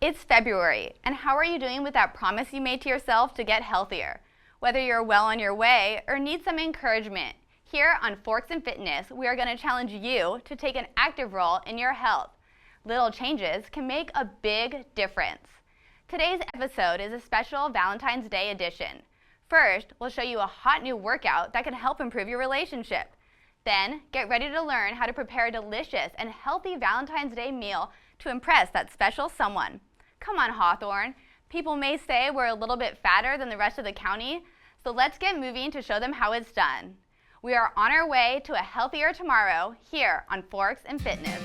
It's February, and how are you doing with that promise you made to yourself to get healthier? Whether you're well on your way or need some encouragement, here on Forks and Fitness, we are going to challenge you to take an active role in your health. Little changes can make a big difference. Today's episode is a special Valentine's Day edition. First, we'll show you a hot new workout that can help improve your relationship. Then, get ready to learn how to prepare a delicious and healthy Valentine's Day meal to impress that special someone. Come on, Hawthorne. People may say we're a little bit fatter than the rest of the county, so let's get moving to show them how it's done. We are on our way to a healthier tomorrow here on Forks and Fitness.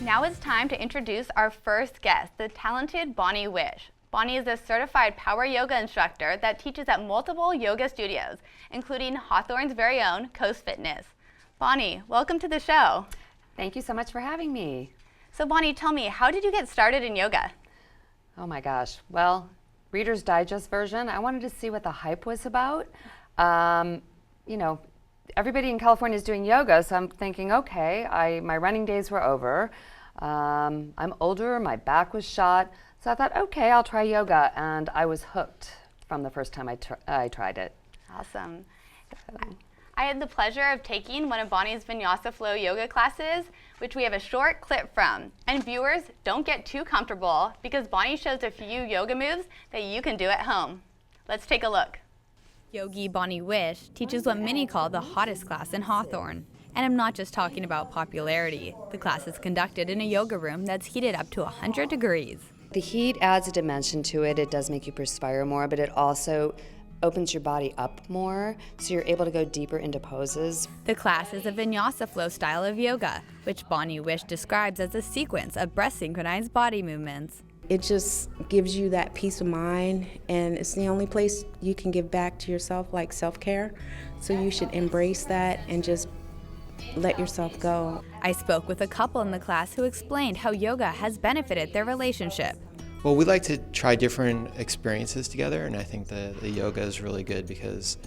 Now it's time to introduce our first guest, the talented Bonnie Wish. Bonnie is a certified power yoga instructor that teaches at multiple yoga studios, including Hawthorne's very own Coast Fitness. Bonnie, welcome to the show. Thank you so much for having me. So Bonnie, tell me, how did you get started in yoga? Oh my gosh. Well, Reader's Digest version, I wanted to see what the hype was about. Everybody in California is doing yoga, so I'm thinking, okay, my running days were over. I'm older, my back was shot, so I thought, okay, I'll try yoga, and I was hooked from the first time I tried it. Awesome. I had the pleasure of taking one of Bonnie's Vinyasa Flow yoga classes, which we have a short clip from. And viewers, don't get too comfortable because Bonnie shows a few yoga moves that you can do at home. Let's take a look. Yogi Bonnie Wish teaches what many call the hottest class in Hawthorne. And I'm not just talking about popularity. The class is conducted in a yoga room that's heated up to 100 degrees. The heat adds a dimension to it. It does make you perspire more, but it also opens your body up more, so you're able to go deeper into poses. The class is a Vinyasa Flow style of yoga, which Bonnie Wish describes as a sequence of breast synchronized body movements. It just gives you that peace of mind, and it's the only place you can give back to yourself, like self-care. So you should embrace that and just let yourself go. I spoke with a couple in the class who explained how yoga has benefited their relationship. Well, we like to try different experiences together, and I think the yoga is really good because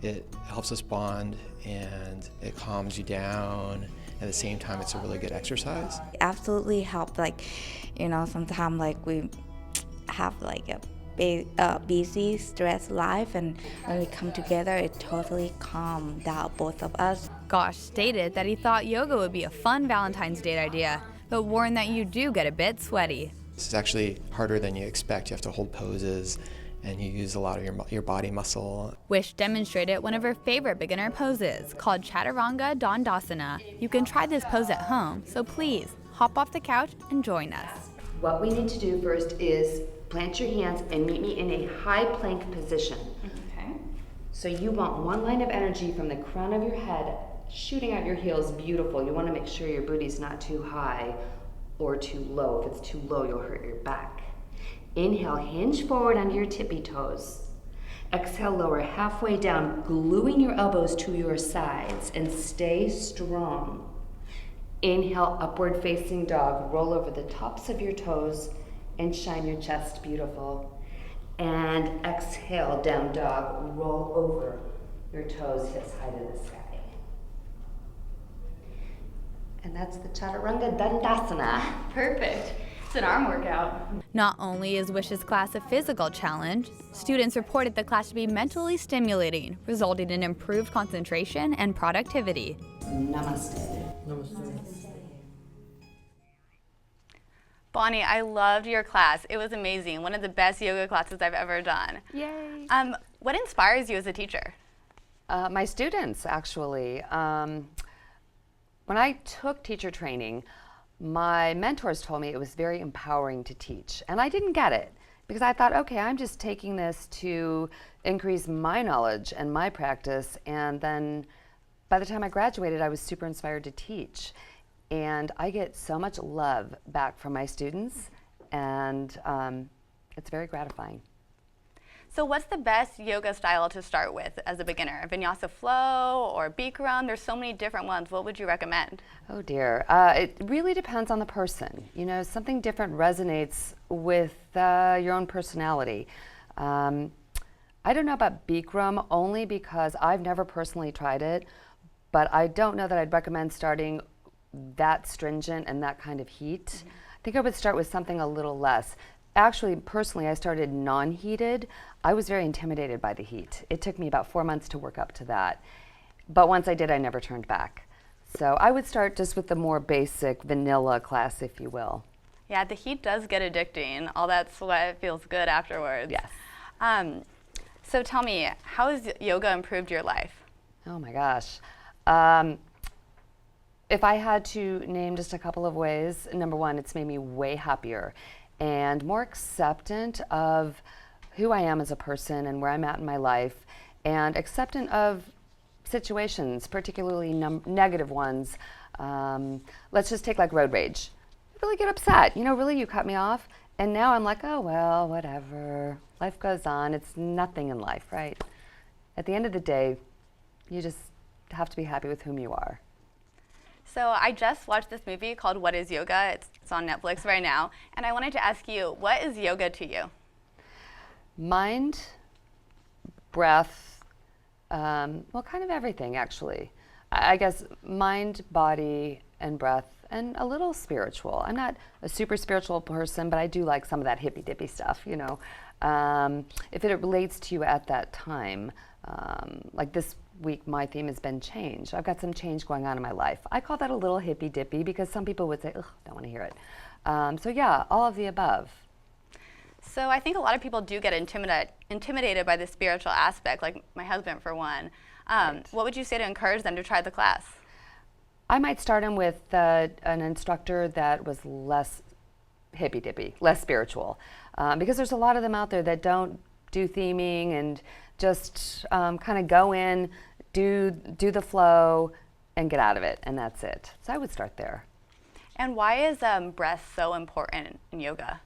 it helps us bond and it calms you down. At the same time, it's a really good exercise. Absolutely help, sometimes we have a busy, stressed life, and when we come together, it totally calms down both of us. Gosh stated that he thought yoga would be a fun Valentine's Day idea, but warned that you do get a bit sweaty. This is actually harder than you expect. You have to hold poses, and you use a lot of your body muscle. Wish demonstrated one of her favorite beginner poses, called Chaturanga Dandasana. You can try this pose at home, so please, hop off the couch and join us. What we need to do first is plant your hands and meet me in a high plank position. Okay. So you want one line of energy from the crown of your head shooting out your heels. Beautiful. You want to make sure your booty's not too high or too low. If it's too low, you'll hurt your back. Inhale, hinge forward onto your tippy toes. Exhale, lower halfway down, gluing your elbows to your sides, and stay strong. Inhale, upward facing dog. Roll over the tops of your toes and shine your chest. Beautiful. And exhale, down dog. Roll over your toes, hips high to the sky. And that's the Chaturanga Dandasana. Perfect. It's an arm workout. Not only is Wish's class a physical challenge, students reported the class to be mentally stimulating, resulting in improved concentration and productivity. Namaste. Bonnie, I loved your class. It was amazing. One of the best yoga classes I've ever done. Yay. What inspires you as a teacher? My students, actually. When I took teacher training, my mentors told me it was very empowering to teach, and I didn't get it because I thought, okay, I'm just taking this to increase my knowledge and my practice, and then by the time I graduated, I was super inspired to teach, and I get so much love back from my students, and it's very gratifying. So what's the best yoga style to start with as a beginner? Vinyasa flow or Bikram? There's so many different ones. What would you recommend? Oh dear. It really depends on the person. You know, something different resonates with your own personality. I don't know about Bikram only because I've never personally tried it, but I don't know that I'd recommend starting that stringent and that kind of heat. I think I would start with something a little less. Actually, personally, I started non-heated. I was very intimidated by the heat. It took me about 4 months to work up to that. But once I did, I never turned back. So I would start just with the more basic vanilla class, if you will. Yeah, the heat does get addicting. All that sweat feels good afterwards. Yes. So tell me, how has yoga improved your life? Oh my gosh. If I had to name just a couple of ways, number one, it's made me way happier and more acceptant of who I am as a person and where I'm at in my life, and acceptant of situations, particularly negative ones. Let's just take like road rage. I really get upset. You know, really, you cut me off. And now I'm like, oh, well, whatever. Life goes on. It's nothing in life, right? At the end of the day, you just have to be happy with whom you are. So I just watched this movie called What is Yoga? It's on Netflix right now. And I wanted to ask you, what is yoga to you? Mind, breath, well, kind of everything, actually. I guess mind, body, and breath, and a little spiritual. I'm not a super spiritual person, but I do like some of that hippy-dippy stuff, you know. If it relates to you at that time, like this week, my theme has been change. I've got some change going on in my life. I call that a little hippy-dippy because some people would say, ugh, don't want to hear it. So yeah, all of the above. So I think a lot of people do get intimidated by the spiritual aspect, like my husband for one. Right. What would you say to encourage them to try the class? I might start them with an instructor that was less hippy-dippy, less spiritual, because there's a lot of them out there that don't do theming and just kind of go in, do the flow, and get out of it, and that's it. So I would start there. And why is breath so important in yoga?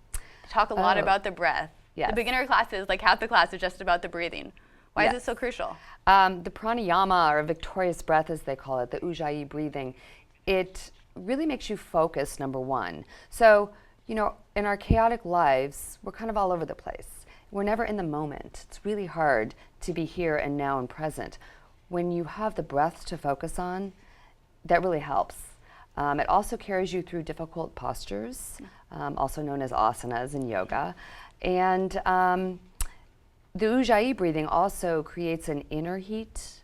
Talk a lot about the breath. Yes. The beginner classes, like half the class is just about the breathing. Why is it so crucial? The pranayama, or victorious breath as they call it, the ujjayi breathing, it really makes you focus, number one. So, you know, in our chaotic lives, we're kind of all over the place. We're never in the moment. It's really hard to be here and now and present. When you have the breath to focus on, that really helps. It also carries you through difficult postures, also known as asanas in yoga. And the ujjayi breathing also creates an inner heat,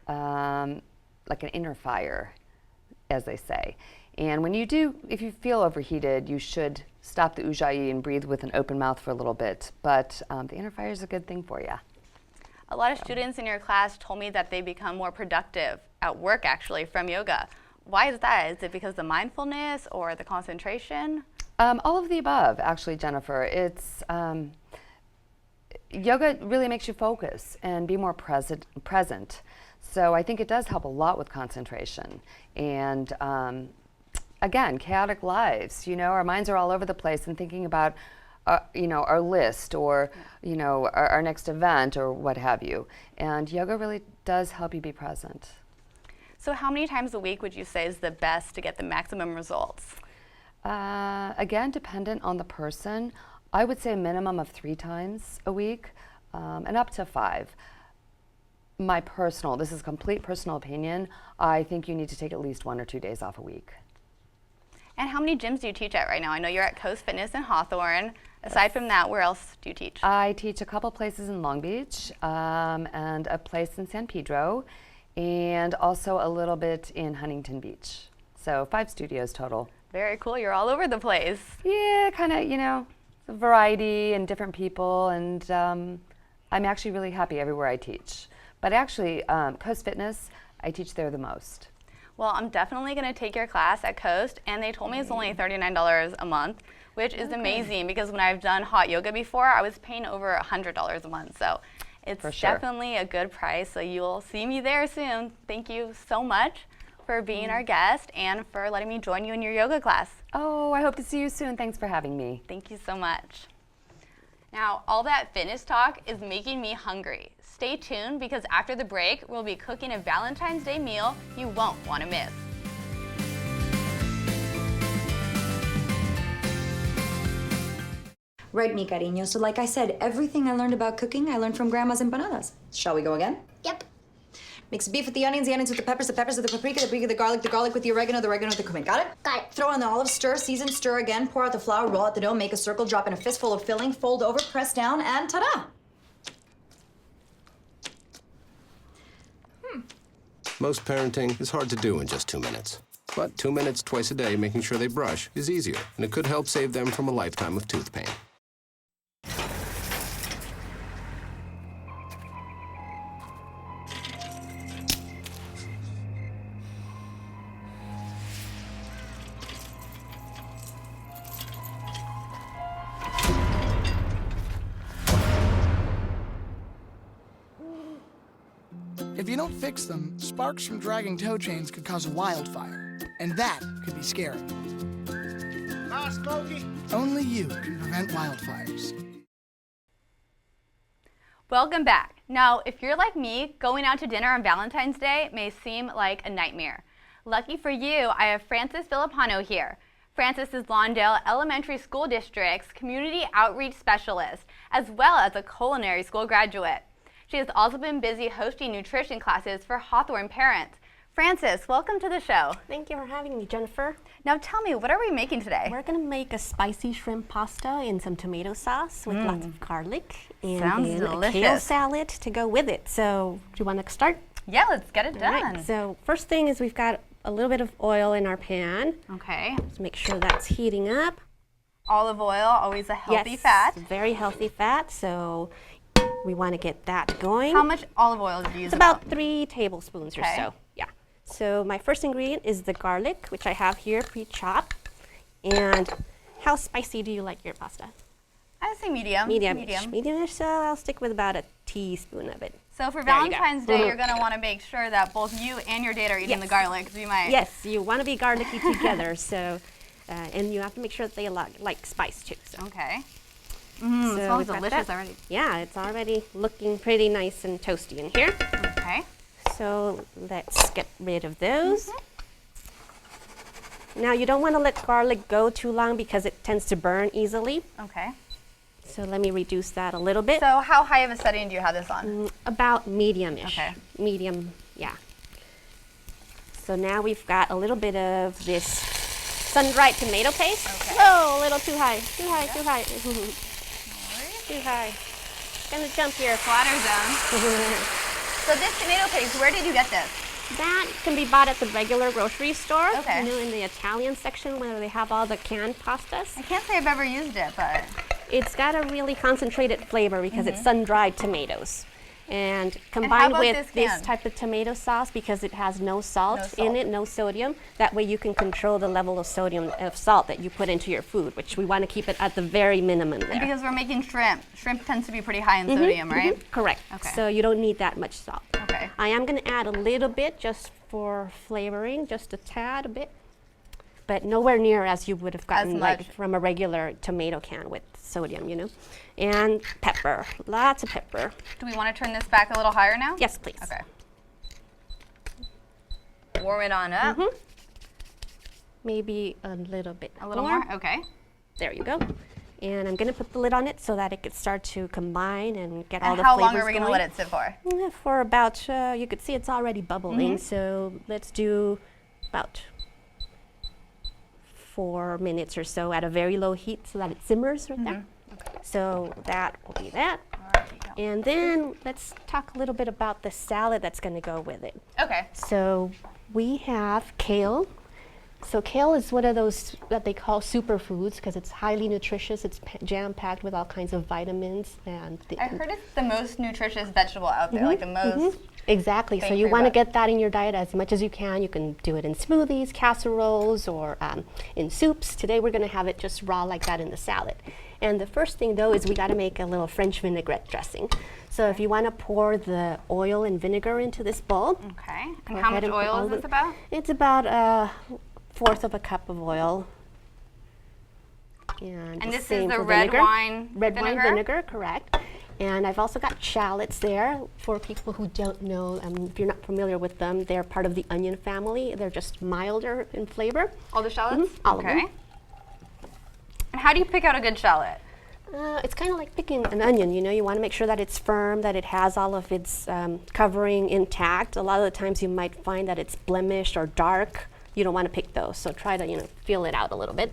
like an inner fire, as they say. And when you do, if you feel overheated, you should stop the ujjayi and breathe with an open mouth for a little bit. But the inner fire is a good thing for you. A lot of students in your class told me that they become more productive at work, actually, from yoga. Why is that? Is it because of the mindfulness or the concentration? All of the above, actually, Jennifer. It's yoga really makes you focus and be more present. So I think it does help a lot with concentration. And again, chaotic lives. You know, our minds are all over the place and thinking about, you know, our list or, you know, our next event or what have you. And yoga really does help you be present. So how many times a week would you say is the best to get the maximum results? Again, dependent on the person. I would say a minimum of 3 times a week and up to 5. This is complete personal opinion, I think you need to take at least 1 or 2 days off a week. And how many gyms do you teach at right now? I know you're at Coast Fitness in Hawthorne. Aside from that, where else do you teach? I teach a couple places in Long Beach and a place in San Pedro, and also a little bit in Huntington Beach. So 5 studios total. Very cool. You're all over the place. Yeah, kind of, you know, variety and different people, and I'm actually really happy everywhere I teach. But actually, Coast Fitness, I teach there the most. Well, I'm definitely going to take your class at Coast, and they told me it's only $39 a month, which is amazing because when I've done hot yoga before, I was paying over $100 a month. So it's definitely a good price. So you'll see me there soon. Thank you so much for being our guest and for letting me join you in your yoga class. Oh, I hope to see you soon. Thanks for having me. Thank you so much. Now, all that fitness talk is making me hungry. Stay tuned because after the break, we'll be cooking a Valentine's Day meal you won't want to miss. Right, mi cariño. So like I said, everything I learned about cooking, I learned from grandma's empanadas. Shall we go again? Yep. Mix the beef with the onions with the peppers with the paprika with the garlic with the oregano with the cumin. Got it? Got it. Throw on the olives, stir, season, stir again, pour out the flour, roll out the dough, make a circle, drop in a fistful of filling, fold over, press down, and ta-da! Most parenting is hard to do in just 2 minutes. But 2 minutes twice a day making sure they brush is easier, and it could help save them from a lifetime of tooth pain. If you don't fix them, sparks from dragging tow chains could cause a wildfire, and that could be scary. Hi, Smokey. Only you can prevent wildfires. Welcome back. Now, if you're like me, going out to dinner on Valentine's Day may seem like a nightmare. Lucky for you, I have Frances Filippano here. Frances is Lawndale Elementary School District's Community Outreach Specialist, as well as a culinary school graduate. She has also been busy hosting nutrition classes for Hawthorne parents. Frances, welcome to the show. Thank you for having me, Jennifer. Now tell me, what are we making today? We're going to make a spicy shrimp pasta in some tomato sauce with lots of garlic and Sounds then delicious. a kale salad to go with it. So do you want to start? Yeah, let's get it done. All right. So first thing is we've got a little bit of oil in our pan. Okay. Just make sure that's heating up. Olive oil, always a healthy Yes, fat. very healthy fat. So we want to get that going. How much olive oil did you use? It's about 3 tablespoons or Okay. so. Yeah. So my first ingredient is the garlic, which I have here pre-chopped. And how spicy do you like your pasta? I would say medium. Medium-ish, so I'll stick with about a teaspoon of it. So for There you go. Valentine's Day, you're going to want to make sure that both you and your date are eating Yes. the garlic, because you might. Yes, you want to be garlicky together, so, and you have to make sure that they like spice too. So. Okay. So it smells we've got delicious that. already. Yeah, it's already looking pretty nice and toasty in here. Okay. So let's get rid of those. Now you don't want to let garlic go too long because it tends to burn easily. Okay. So let me reduce that a little bit. So how high of a setting do you have this on? About medium-ish. Okay. Medium, yeah. So now we've got a little bit of this sun-dried tomato paste. Okay. Oh, a little too high. Too high. Too high. Gonna jump here. Water zone. So this tomato paste, where did you get this? That can be bought at the regular grocery store. Okay. You know, in the Italian section where they have all the canned pastas. I can't say I've ever used it, but. It's got a really concentrated flavor because it's sun-dried tomatoes. And combined about with this this can? type of tomato sauce, because it has no salt, No salt. in it, no sodium, that way you can control the level of sodium of salt that you put into your food, which we want to keep it at the very minimum there. Because we're making shrimp. Shrimp tends to be pretty high in sodium, right? Correct. Okay. So you don't need that much salt. Okay. I am going to add a little bit just for flavoring, just a tad, a bit, but nowhere near as you would have gotten much. like from a regular tomato can with sodium, you know. And pepper, lots of pepper. Do we want to turn this back a little higher now? Yes, please. Okay. Warm it on up. Maybe a little bit A little more? Okay. There you go. And I'm going to put the lid on it so that it could start to combine and get all And the how flavors long are we going to let it sit for? For about, you could see it's already bubbling, so let's do about 4 minutes or so at a very low heat so that it simmers right there. So that will be that. And then let's talk a little bit about the salad that's going to go with it. Okay. So we have kale. So kale is one of those that they call superfoods because it's highly nutritious. It's jam-packed with all kinds of vitamins. And I heard it's the most nutritious vegetable out there, like the most. Exactly. So bang you for want to your buck. get that in your diet as much as you can. You can do it in smoothies, casseroles, or in soups. Today we're going to have it just raw like that in the salad. And the first thing though is we got to make a little French vinaigrette dressing. So if you want to pour the oil and vinegar into this bowl. Okay. go And how ahead much put oil all is the- this about? It's about 1/4 of a cup of oil. And this is same the for red vinegar. wine Red vinegar? wine vinegar, correct. And I've also got shallots there. For people who don't know, if you're not familiar with them, they're part of the onion family. They're just milder in flavor. All the shallots? All of them. And how do you pick out a good shallot? It's kind of like picking an onion, you know. You want to make sure that it's firm, that it has all of its covering intact. A lot of the times you might find that it's blemished or dark. You don't want to pick those, so try to, feel it out a little bit.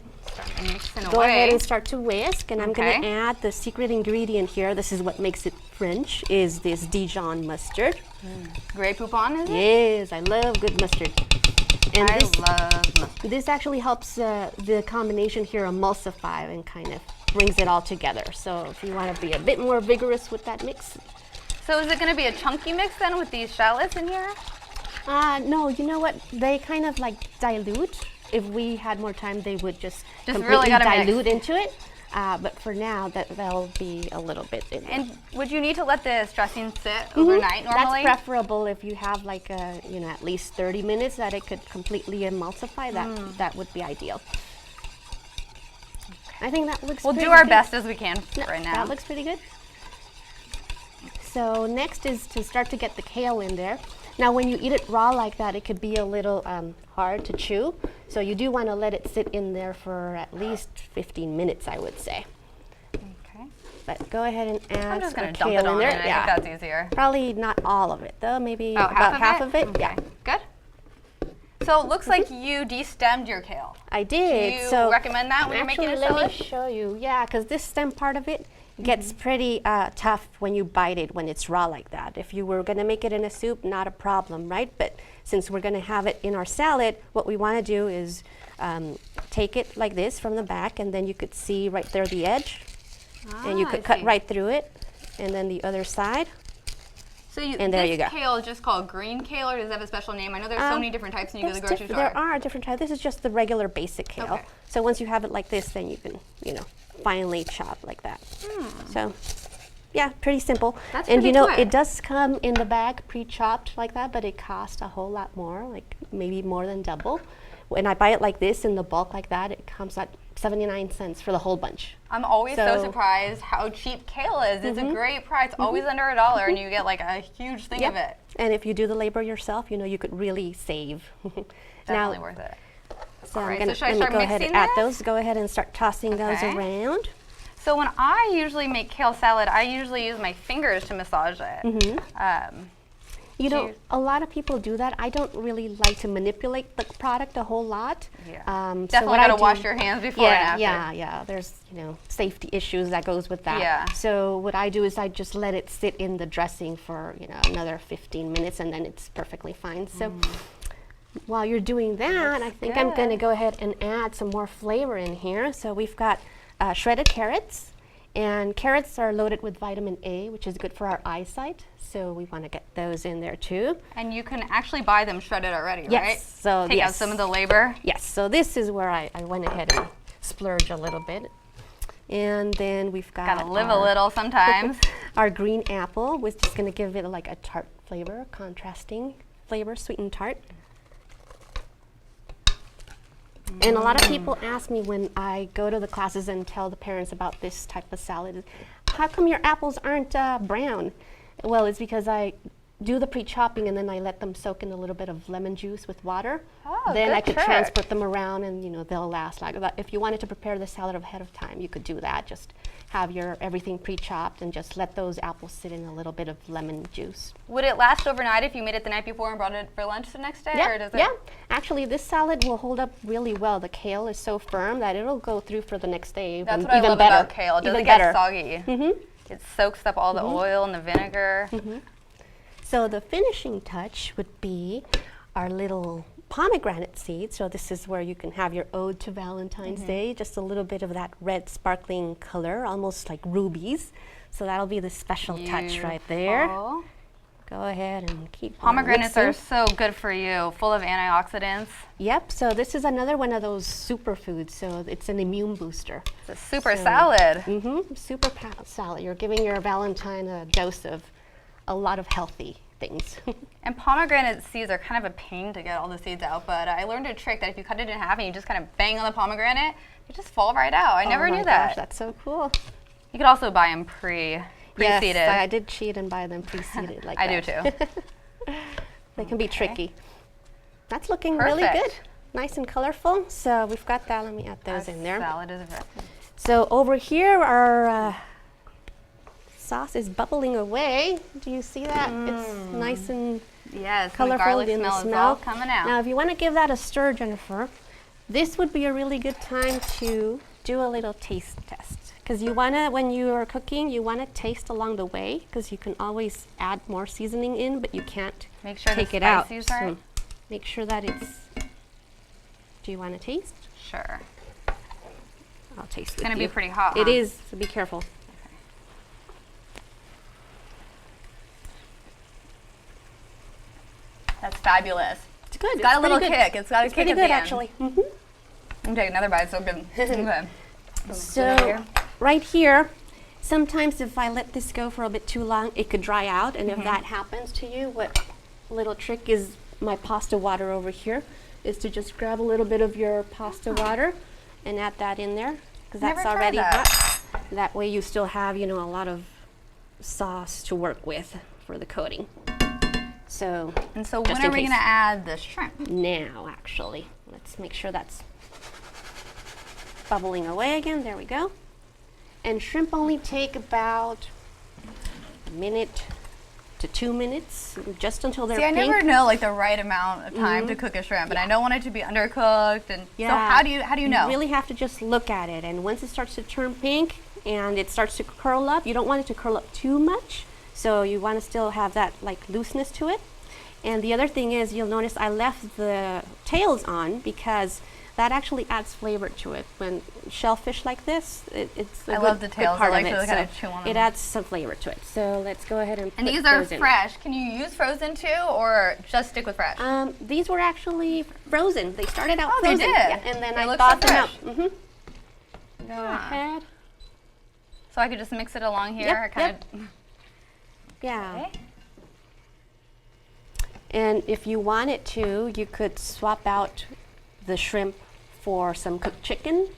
Go ahead and start to whisk, and I'm going to add the secret ingredient here. This is what makes it French, is this Dijon mustard. Grey Poupon, is it? Yes, I love good mustard. And I love mustard. This actually helps the combination here emulsify and kind of brings it all together. So if you want to be a bit more vigorous with that mix. So is it going to be a chunky mix then with these shallots in here? No, you know what? They kind of like dilute. If we had more time, they would just completely really gotta dilute mix. into it. But for now, that'll be a little bit in there. And would you need to let this dressing sit overnight normally? That's preferable if you have like at least 30 minutes that it could completely emulsify. That would be ideal. I think that looks. We'll pretty do our good. best as we can right now. That looks pretty good. So next is to start to get the kale in there. Now when you eat it raw like that, it could be a little hard to chew. So you do want to let it sit in there for at least 15 minutes, I would say. Okay. But go ahead and add I'm just going to kale dump it on in there. there. I think that's easier. Probably not all of it though, maybe Oh, about half of it. Okay. Yeah. Good. So it looks like you de-stemmed your kale. I did. Do you so recommend that when you're making a actually, salad? let me show you. Yeah, because this stem part of it gets pretty tough when you bite it when it's raw like that. If you were going to make it in a soup, not a problem, right? But since we're going to have it in our salad, what we want to do is take it like this from the back, and then you could see right there the edge, and you could cut right through it, and then the other side. So and there you go. This kale is just called green kale, or does it have a special name? I know there's so many different types when you go to the grocery store. There are different types. This is just the regular basic kale. Okay. So once you have it like this, then you can, finely chop like that. So, yeah, pretty simple. That's and pretty quick. it does come in the bag pre-chopped like that, but it costs a whole lot more, like maybe more than double. When I buy it like this in the bulk like that, it comes at 79 cents for the whole bunch. I'm always so surprised how cheap kale is. It's a great price, always under $1, and you get like a huge thing of it. And if you do the labor yourself, you could really save. Definitely worth it. So All right, I'm so should I gonna start go ahead mixing and add this? those. Go ahead and start tossing those around. So when I usually make kale salad, I usually use my fingers to massage it. A lot of people do that. I don't really like to manipulate the product a whole lot. Yeah. Definitely got to wash your hands before and after. Yeah. There's safety issues that goes with that. Yeah. So what I do is I just let it sit in the dressing for another 15 minutes, and then it's perfectly fine. So while you're doing that, I think I'm going to go ahead and add some more flavor in here. So we've got shredded carrots. And carrots are loaded with vitamin A, which is good for our eyesight. So we want to get those in there too. And you can actually buy them shredded already, Yes. right? So Take out some of the labor. Yes. So this is where I went ahead and splurged a little bit. And then we've got Gotta live a little sometimes. Our green apple, which is going to give it like a tart flavor, contrasting flavor, sweet and tart. And a lot of people ask me when I go to the classes and tell the parents about this type of salad, how come your apples aren't brown? Well, it's because I do the pre-chopping and then I let them soak in a little bit of lemon juice with water. Oh, then good I could trick. transport them around and they'll last like that. If you wanted to prepare the salad ahead of time, you could do that. Just have your everything pre-chopped and just let those apples sit in a little bit of lemon juice. Would it last overnight if you made it the night before and brought it for lunch the next day? Or does it? Yeah. Actually, this salad will hold up really well. The kale is so firm that it'll go through for the next day. That's what even I love better. about kale. It doesn't Even get better. soggy. It soaks up all the oil and the vinegar. So the finishing touch would be our little pomegranate seeds. So this is where you can have your ode to Valentine's Day, just a little bit of that red sparkling color, almost like rubies. So that'll be the special touch right there. Beautiful. Go ahead and keep Pomegranates on are mixing. so good for you, full of antioxidants. Yep, so this is another one of those superfoods. So it's an immune booster. It's a super salad. Salad. You're giving your Valentine a dose of a lot of healthy things. And pomegranate seeds are kind of a pain to get all the seeds out, but I learned a trick that if you cut it in half and you just kind of bang on the pomegranate, they just fall right out. I never knew that. Gosh, that's so cool. You could also buy them pre-seeded. Yes, I did cheat and buy them pre-seeded like I that. do too. They can be tricky. That's looking really good. Nice and colorful. So we've got that. Let me add those in there. Salad is ready. So over here, our sauce is bubbling away. Do you see that? It's nice and colorful the in the smell smell. is all coming out. Now, if you want to give that a stir, Jennifer, this would be a really good time to do a little taste test. Because you want to, when you are cooking, you want to taste along the way, because you can always add more seasoning in, but you can't make sure take the it out. spices are right. So make sure that it's. Do you want to taste? Sure. I'll taste it. It's going to be pretty hot. It is, so be careful. That's fabulous. It's good. It's got a little good. kick. It's got a It's kick pretty at good, the end. actually. I'm gonna take another bite. It's so good. Okay. So right here, sometimes if I let this go for a bit too long, it could dry out. And if that happens to you, what little trick is my pasta water over here is to just grab a little bit of your pasta water and add that in there, because that's Never tried already that. hot. That way you still have, you know, a lot of sauce to work with for the coating. So, and so just when in are we case. going to add the shrimp? Now, actually. Let's make sure that's bubbling away again. There we go. And shrimp only take about a minute to 2 minutes, just until they're See, I pink. never know like the right amount of time to cook a shrimp, and I don't want it to be undercooked. And so how do you know? You really have to just look at it, and once it starts to turn pink and it starts to curl up, you don't want it to curl up too much. So you want to still have that like looseness to it. And the other thing is, you'll notice I left the tails on because that actually adds flavor to it. When shellfish like this, it's a I love the tails. part I like of to it. kind of So chew on it them. adds some flavor to it. So let's go ahead and And put these are those in. fresh. Can you use frozen too, or just stick with fresh? These were actually frozen. They started out Oh, they frozen. did? Yeah, and then They I look thawed so them out. fresh. Go ahead. So I could just mix it along here. Yep, Kind of. Yeah. And if you wanted to, you could swap out the shrimp for some cooked chicken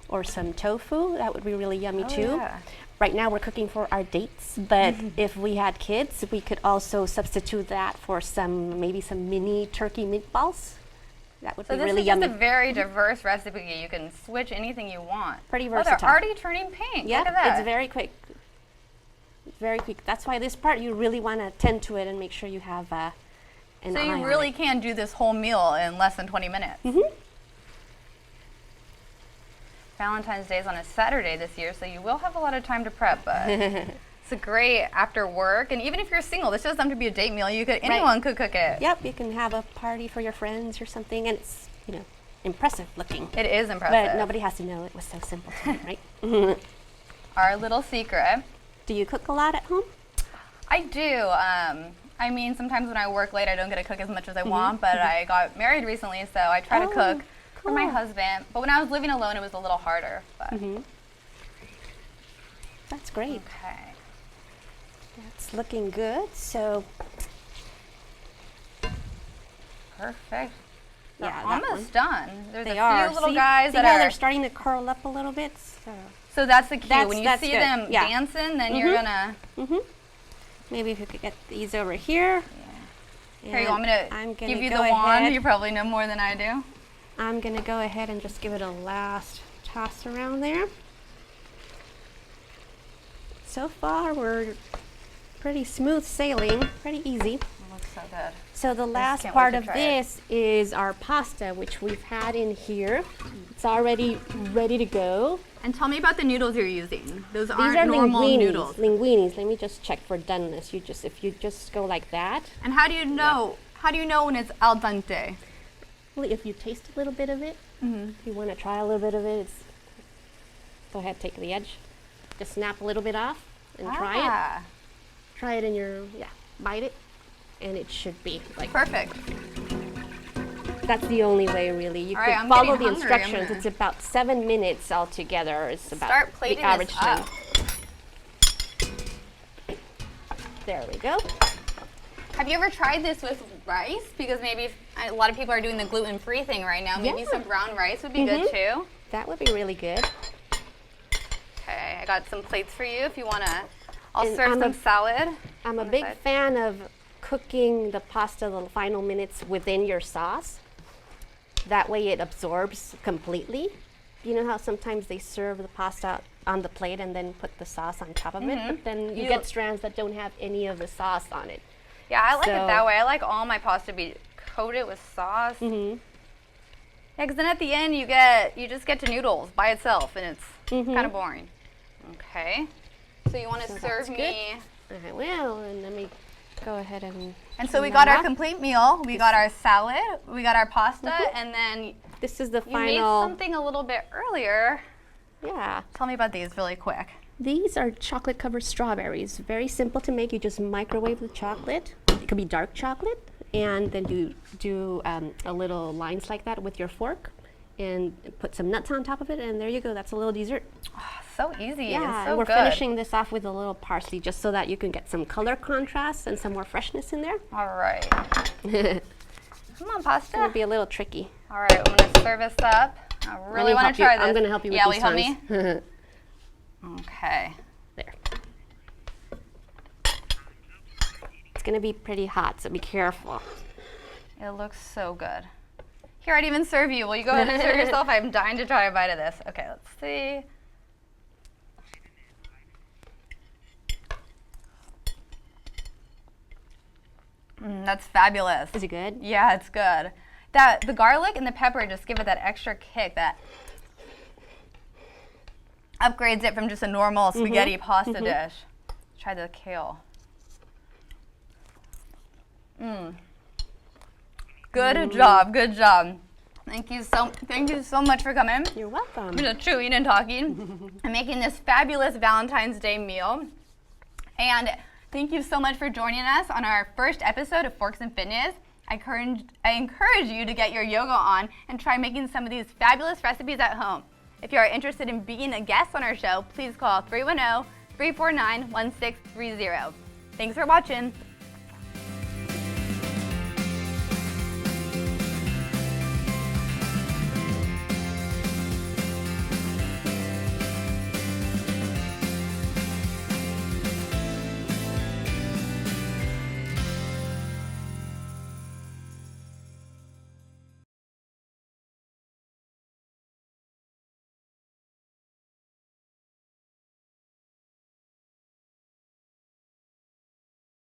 or some tofu. That would be really yummy too. Yeah. Right now we're cooking for our dates, but if we had kids, we could also substitute that for maybe some mini turkey meatballs. That would So be this really is yummy. just a very diverse recipe. You can switch anything you want. Pretty Oh, versatile. they're already turning pink. Yeah, Look at that. it's very quick. Very quick. That's why this part you really want to tend to it and make sure you have an So eye you on really it. can do this whole meal in less than 20 minutes. Valentine's Day is on a Saturday this year, so you will have a lot of time to prep, but it's a great after work. And even if you're single, this doesn't have to be a date meal. Anyone could cook it. Yep, you can have a party for your friends or something, and it's, you know, impressive looking. It is impressive. But nobody has to know it was so simple to me, right? Our little secret. Do you cook a lot at home? I do. I mean, sometimes when I work late, I don't get to cook as much as I want, but I got married recently, so I try to cook for my husband. But when I was living alone, it was a little harder. But. That's great. Okay. That's looking good. So, Perfect. yeah, They're that almost done. There's they a are. few little See? guys See that how are. they're starting to curl up a little bit? So that's the cue. When you that's see good. them Yeah. dancing, then you're gonna. Maybe if you could get these over here. Here you go. I'm gonna give you the go wand. ahead. You probably know more than I do. I'm going to go ahead and just give it a last toss around there. So far, we're pretty smooth sailing, pretty easy. It looks so good. So the last can't part wait of to try it. this is our pasta, which we've had in here. It's already ready to go. And tell me about the noodles you're using. Those These aren't are normal linguinis. noodles. Linguinis. Let me just check for doneness. If you just go like that. And how do you know? How do you know when it's al dente? Well, if you taste a little bit of it, if you want to try a little bit of it, go ahead, take the edge. Just snap a little bit off and try it. Try it in your, bite it, and it should be like Perfect. That's the only way, really. You All right, could I'm follow getting the hungry. I'm instructions. gonna- It's about 7 minutes altogether. It's about Start plating the average this time. up. There we go. Have Have you ever tried this with rice? Because maybe a lot of people are doing the gluten-free thing right now. Maybe some brown rice would be good too. That would be really good. Okay, I got some plates for you if you want to. I'll And serve some salad. I'm a big fan of cooking the pasta the final minutes within your sauce. That way it absorbs completely. You know how sometimes they serve the pasta on the plate and then put the sauce on top of it? But then you get strands that don't have any of the sauce on it. Yeah, I like it that way. I like all my pasta to be coated with sauce. Yeah, because then at the end you just get to noodles by itself, and it's kind of boring. Okay, so you want to serve me? I will, and let me go ahead and. And so we got our complete meal. We got our salad. We got our pasta, and then this is the you final. made something a little bit earlier. Yeah. Tell me about these really quick. These are chocolate covered strawberries. Very simple to make. You just microwave the chocolate. It could be dark chocolate, and then you do a little lines like that with your fork, and put some nuts on top of it, and there you go. That's a little dessert. Oh, so easy. Yeah, and so we're good. finishing this off with a little parsley, just so that you can get some color contrast and some more freshness in there. All right. Come on, pasta. It's gonna be a little tricky. All right, I'm gonna serve this up. I really want to try this. I'm gonna help you with yeah, these will you tongs. help me? Okay. There. It's gonna be pretty hot, so be careful. It looks so good. Here, I'd even serve you. Will you go ahead and serve yourself? I'm dying to try a bite of this. Okay, let's see. That's fabulous. Is it good? Yeah, it's good. The garlic and the pepper just give it that extra kick that upgrades it from just a normal spaghetti pasta dish. Try the kale. Good job, good job. Thank you so much for coming. You're welcome. Just chewing and talking and making this fabulous Valentine's Day meal. And thank you so much for joining us on our first episode of Forks and Fitness. I encourage you to get your yoga on and try making some of these fabulous recipes at home. If you are interested in being a guest on our show, please call 310-349-1630. Thanks for watching.